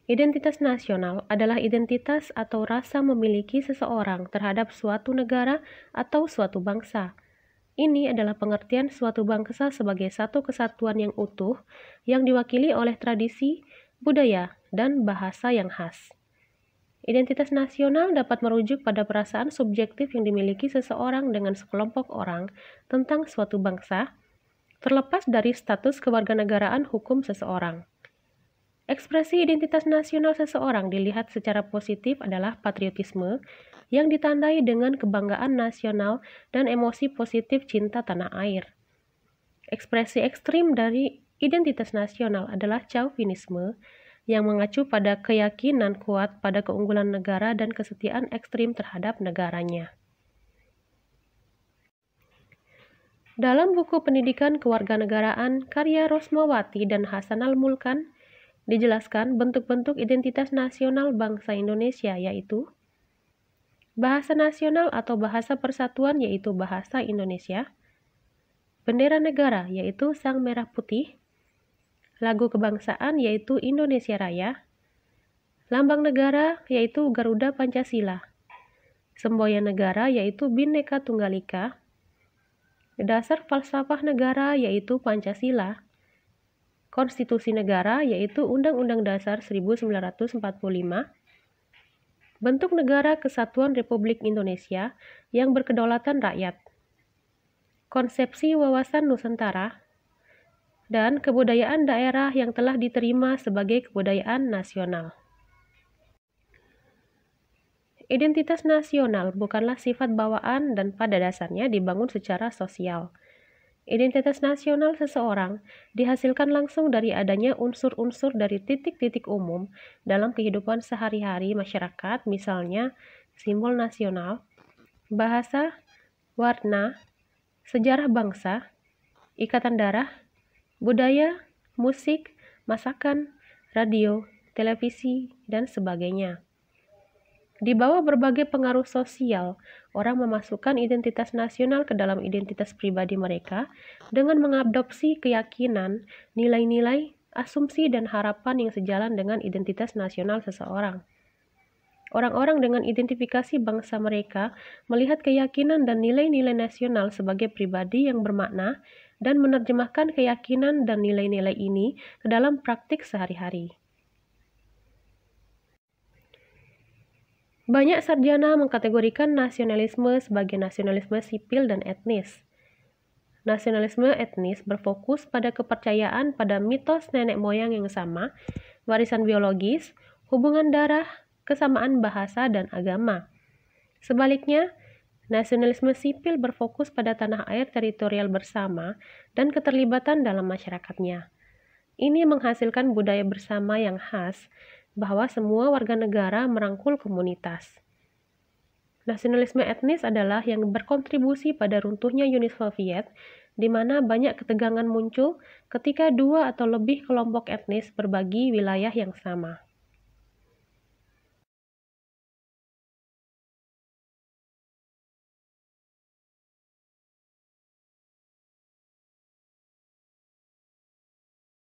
Identitas nasional adalah identitas atau rasa memiliki seseorang terhadap suatu negara atau suatu bangsa. Ini adalah pengertian suatu bangsa sebagai satu kesatuan yang utuh yang diwakili oleh tradisi, budaya, dan bahasa yang khas. Identitas nasional dapat merujuk pada perasaan subjektif yang dimiliki seseorang dengan sekelompok orang tentang suatu bangsa, terlepas dari status kewarganegaraan hukum seseorang. Ekspresi identitas nasional seseorang dilihat secara positif adalah patriotisme yang ditandai dengan kebanggaan nasional dan emosi positif cinta tanah air. Ekspresi ekstrim dari identitas nasional adalah chauvinisme yang mengacu pada keyakinan kuat pada keunggulan negara dan kesetiaan ekstrim terhadap negaranya. Dalam buku Pendidikan Kewarganegaraan karya Rosmawati dan Hasanal Mulkan, dijelaskan bentuk-bentuk identitas nasional bangsa Indonesia, yaitu bahasa nasional atau bahasa persatuan, yaitu bahasa Indonesia, bendera negara, yaitu Sang Merah Putih, lagu kebangsaan, yaitu Indonesia Raya, lambang negara, yaitu Garuda Pancasila, semboyan negara, yaitu Bhinneka Tunggal Ika, dasar falsafah negara, yaitu Pancasila, konstitusi negara, yaitu Undang-Undang Dasar 1945, bentuk negara Kesatuan Republik Indonesia yang berkedaulatan rakyat, konsepsi wawasan Nusantara, dan kebudayaan daerah yang telah diterima sebagai kebudayaan nasional. Identitas nasional bukanlah sifat bawaan dan pada dasarnya dibangun secara sosial. Identitas nasional seseorang dihasilkan langsung dari adanya unsur-unsur dari titik-titik umum dalam kehidupan sehari-hari masyarakat, misalnya simbol nasional, bahasa, warna, sejarah bangsa, ikatan darah, budaya, musik, masakan, radio, televisi, dan sebagainya. Di bawah berbagai pengaruh sosial, orang memasukkan identitas nasional ke dalam identitas pribadi mereka dengan mengadopsi keyakinan, nilai-nilai, asumsi, dan harapan yang sejalan dengan identitas nasional seseorang. Orang-orang dengan identifikasi bangsa mereka melihat keyakinan dan nilai-nilai nasional sebagai pribadi yang bermakna dan menerjemahkan keyakinan dan nilai-nilai ini ke dalam praktik sehari-hari. Banyak sarjana mengkategorikan nasionalisme sebagai nasionalisme sipil dan etnis. Nasionalisme etnis berfokus pada kepercayaan pada mitos nenek moyang yang sama, warisan biologis, hubungan darah, kesamaan bahasa, dan agama. Sebaliknya, nasionalisme sipil berfokus pada tanah air teritorial bersama dan keterlibatan dalam masyarakatnya. Ini menghasilkan budaya bersama yang khas, bahwa semua warga negara merangkul komunitas. Nasionalisme etnis adalah yang berkontribusi pada runtuhnya Uni Soviet, di mana banyak ketegangan muncul ketika dua atau lebih kelompok etnis berbagi wilayah yang sama.